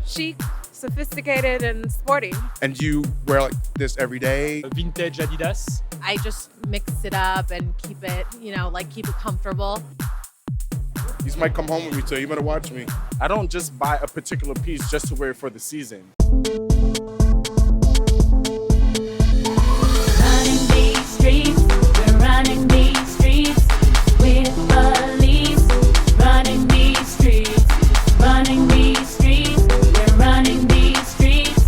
Chic, sophisticated, and sporty. And you wear like this every day? Vintage Adidas. I just mix it up and keep it, keep it comfortable. These might come home with me too. You better watch me. I don't just buy a particular piece just to wear it for the season. Running these streets, we're running these streets with Felice. Running these streets, running these streets, we're running these streets.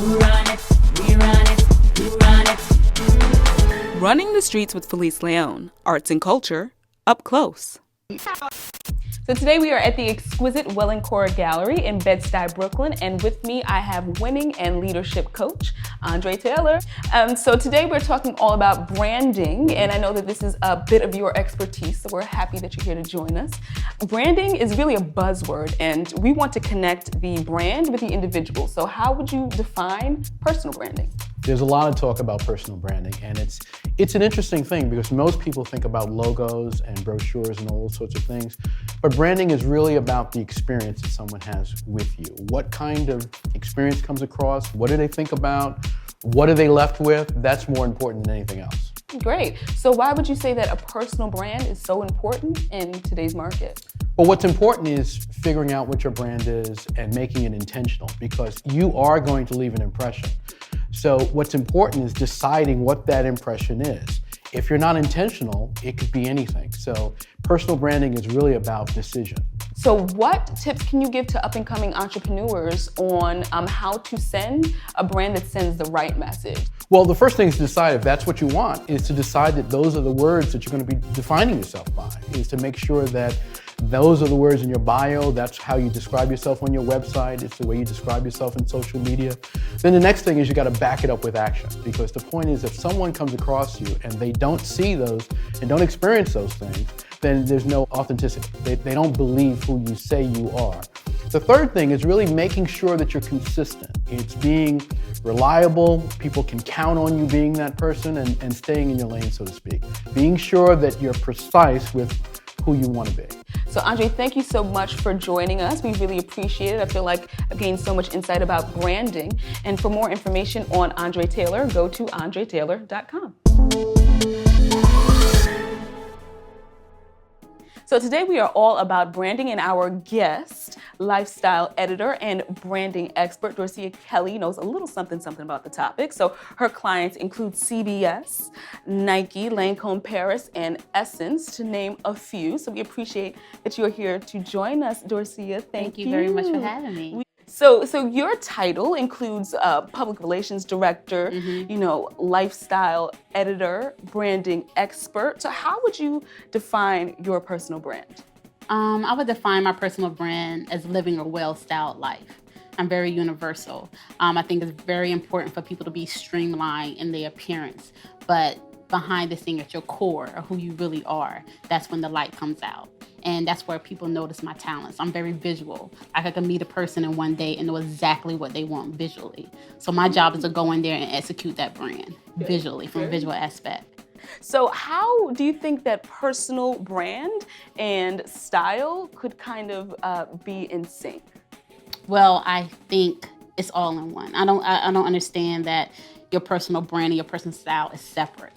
We run it, we run it, we run it. Running the Streets with Felice León, arts and culture, up close. So today we are at the exquisite Wellencore Gallery in Bed-Stuy, Brooklyn, and with me I have winning and leadership coach, André Taylor. So today we're talking all about branding, and I know that this is a bit of your expertise, so we're happy that you're here to join us. Branding is really a buzzword, and we want to connect the brand with the individual. So how would you define personal branding? There's a lot of talk about personal branding, and it's an interesting thing because most people think about logos and brochures and all sorts of things, but branding is really about the experience that someone has with you. What kind of experience comes across? What do they think about? What are they left with? That's more important than anything else. Great. So why would you say that a personal brand is so important in today's market? Well, what's important is figuring out what your brand is and making it intentional, because you are going to leave an impression. So what's important is deciding what that impression is. If you're not intentional, it could be anything. So personal branding is really about decision. So what tips can you give to up-and-coming entrepreneurs on how to send a brand that sends the right message? Well, the first thing is to decide if that's what you want, is to decide that those are the words that you're going to be defining yourself by, is to make sure that those are the words in your bio, that's how you describe yourself on your website, it's the way you describe yourself in social media. Then the next thing is you got to back it up with action, because the point is if someone comes across you and they don't see those and don't experience those things, then there's no authenticity. They don't believe who you say you are. The third thing is really making sure that you're consistent. It's being reliable, people can count on you being that person, and staying in your lane, so to speak. Being sure that you're precise with who you want to be. So Andre, thank you so much for joining us. We really appreciate it. I feel like I've gained so much insight about branding. And for more information on André Taylor, go to andretaylor.com. So today we are all about branding, and our guest, lifestyle editor and branding expert, Dorcia Kelley, knows a little something about the topic. So her clients include CBS, Nike, Lancôme Paris, and Essence, to name a few. So we appreciate that you're here to join us, Dorcia. Thank you very much for having me. So your title includes public relations director, lifestyle editor, branding expert. So how would you define your personal brand? I would define my personal brand as living a well-styled life. I'm very universal. I think it's very important for people to be streamlined in their appearance, but behind the scene at your core or who you really are, that's when the light comes out. And that's where people notice my talents. I'm very visual. Like I can meet a person in one day and know exactly what they want visually. So my job is to go in there and execute that brand visually, from a visual aspect. So how do you think that personal brand and style could kind of be in sync? Well, I think it's all in one. I don't understand that your personal brand and your personal style is separate.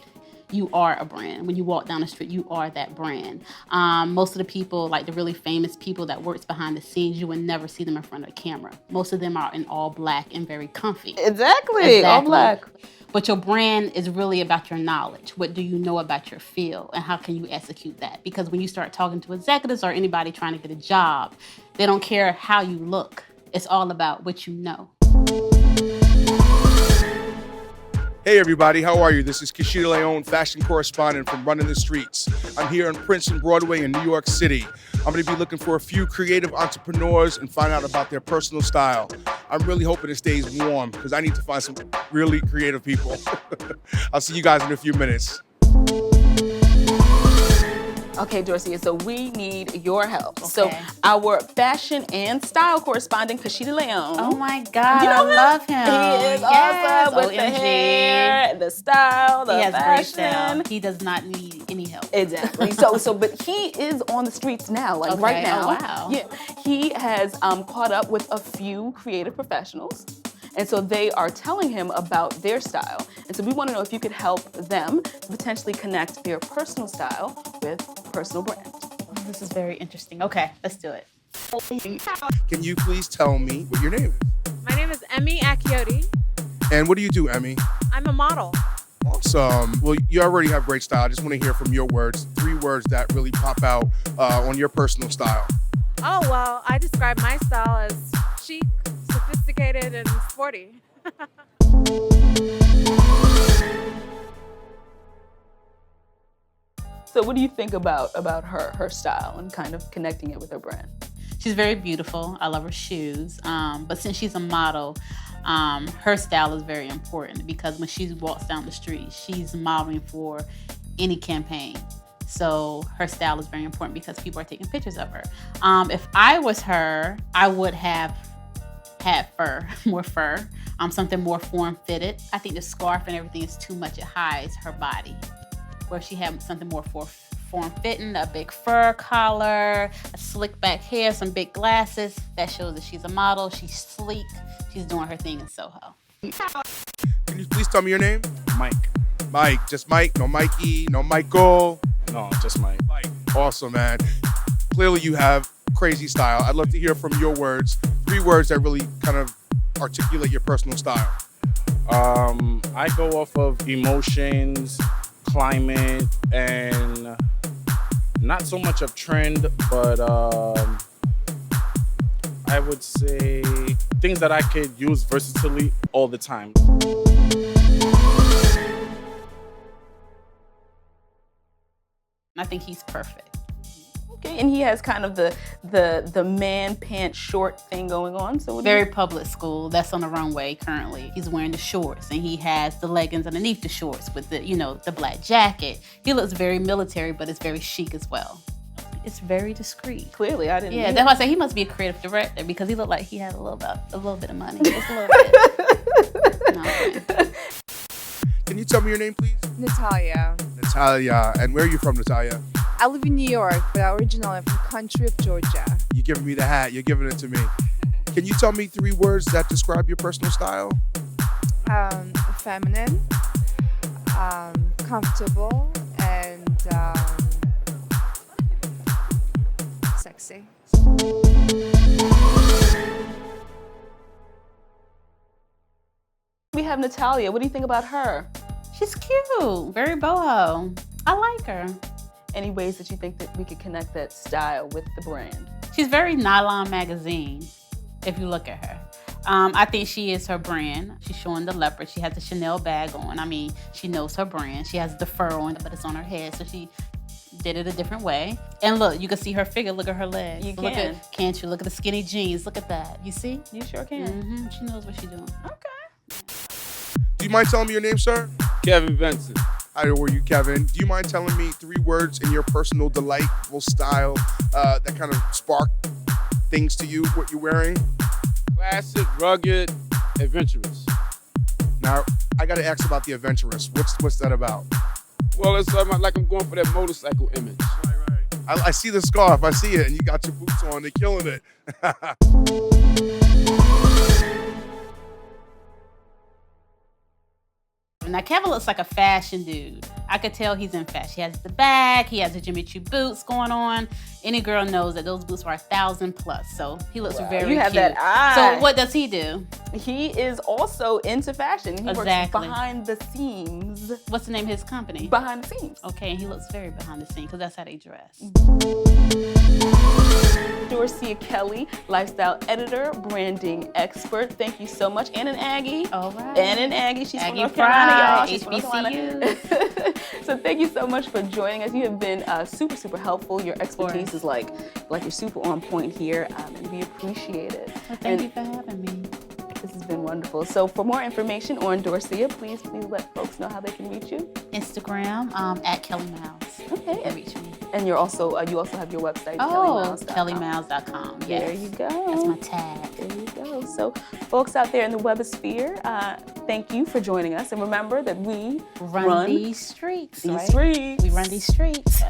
You are a brand. When you walk down the street, you are that brand. Most of the people, like the really famous people that works behind the scenes, you would never see them in front of a camera. Most of them are in all black and very comfy. Exactly. All black. But your brand is really about your knowledge. What do you know about your field, and how can you execute that? Because when you start talking to executives or anybody trying to get a job, they don't care how you look. It's all about what you know. Hey everybody, how are you? This is Felice León, fashion correspondent from Running the Streets. I'm here on Princeton Broadway in New York City. I'm going to be looking for a few creative entrepreneurs and find out about their personal style. I'm really hoping it stays warm because I need to find some really creative people. I'll see you guys in a few minutes. Okay, Dorcia, so we need your help. So Okay. our fashion and style correspondent, Felice León. Oh my God, You know I him? love him. He is Yes, awesome with the OMG. hair, the style, the He has great fashion. style. He does not need any help. Exactly. But he is on the streets now, like Okay. right now. Oh, wow. Yeah. He has caught up with a few creative professionals. And so they are telling him about their style. And so we want to know if you could help them potentially connect their personal style with personal brand. Oh, this is very interesting. Okay, let's do it. Can you please tell me what your name is? My name is Emmy Accioti. And what do you do, Emmy? I'm a model. Awesome. Well, you already have great style. I just want to hear from your words, 3 words that really pop out on your personal style. Oh, well, I describe my style as chic, sophisticated, and sporty. So what do you think about her style and kind of connecting it with her brand? She's very beautiful. I love her shoes. But since she's a model, her style is very important because when she walks down the street, she's modeling for any campaign. So her style is very important because people are taking pictures of her. If I was her, I would have had fur, more fur, something more form-fitted. I think the scarf and everything is too much. It hides her body. Where she had something more form-fitting, a big fur collar, a slick back hair, some big glasses. That shows that she's a model. She's sleek. She's doing her thing in Soho. Can you please tell me your name? Mike. Mike. Just Mike. No Mikey. No Michael. No, just Mike. Mike. Awesome, man. Clearly you have crazy style. I'd love to hear from your words. 3 words that really kind of articulate your personal style. I go off of emotions, climate, and not so much of trend, but I would say things that I could use versatilely all the time. I think he's perfect. Okay, and he has kind of the man pants short thing going on. So Very public school. That's on the runway currently. He's wearing the shorts and he has the leggings underneath the shorts with the, the black jacket. He looks very military, but it's very chic as well. It's very discreet. Clearly, I didn't. Yeah, that's why I say he must be a creative director because he looked like he had a little bit of money. Just a little bit. No, okay. Can you tell me your name, please? Natalia. Natalia. And where are you from, Natalia? I live in New York, but originally I'm from the country of Georgia. You're giving me the hat. You're giving it to me. Can you tell me 3 words that describe your personal style? Feminine, comfortable, and sexy. We have Natalia. What do you think about her? She's cute, very boho. I like her. Any ways that you think that we could connect that style with the brand? She's very Nylon Magazine, if you look at her. I think she is her brand. She's showing the leopard. She has the Chanel bag on. I mean, she knows her brand. She has the fur on, but it's on her head, so she did it a different way. And look, you can see her figure. Look at her legs. You Look can. Can't you? Look at the skinny jeans. Look at that. You see? You sure can. She knows what she's doing. Okay. Do you mind telling me your name, sir? Kevin Benson. How are you, Kevin? Do you mind telling me 3 words in your personal delightful style that kind of spark things to you, what you're wearing? Classic, rugged, adventurous. Now, I got to ask about the adventurous. What's that about? Well, it's like I'm going for that motorcycle image. Right. I see the scarf. I see it. And you got your boots on. They're killing it. Now, Kevin looks like a fashion dude. I could tell he's in fashion. He has the bag, he has the Jimmy Choo boots going on. Any girl knows that those boots are 1,000 plus. So he looks very cute. You have that eye. So what does he do? He is also into fashion. He works Exactly. behind the scenes. What's the name of his company? Behind the scenes. Okay, and he looks very behind the scenes because that's how they dress. Dorcia Kelley, lifestyle editor, branding expert. Thank you so much. And an Aggie. All right. And an Aggie. She's Aggie from North Carolina, y'all. pride, She's from North Carolina. HBCUs. So thank you so much for joining us. You have been super, super helpful. Your expertise is like you're super on point here, and we appreciate it. Well, thank you for having me. This has been wonderful. So for more information on Dorcia, please let folks know how they can reach you. Instagram at Kelley Miles. Okay. You can reach me. And you also have your website, KelleyMiles.com. Yes. There you go. That's my tag. There you go. So folks out there in the webosphere, thank you for joining us. And remember that we Run these streets. These right? streets. We run these streets.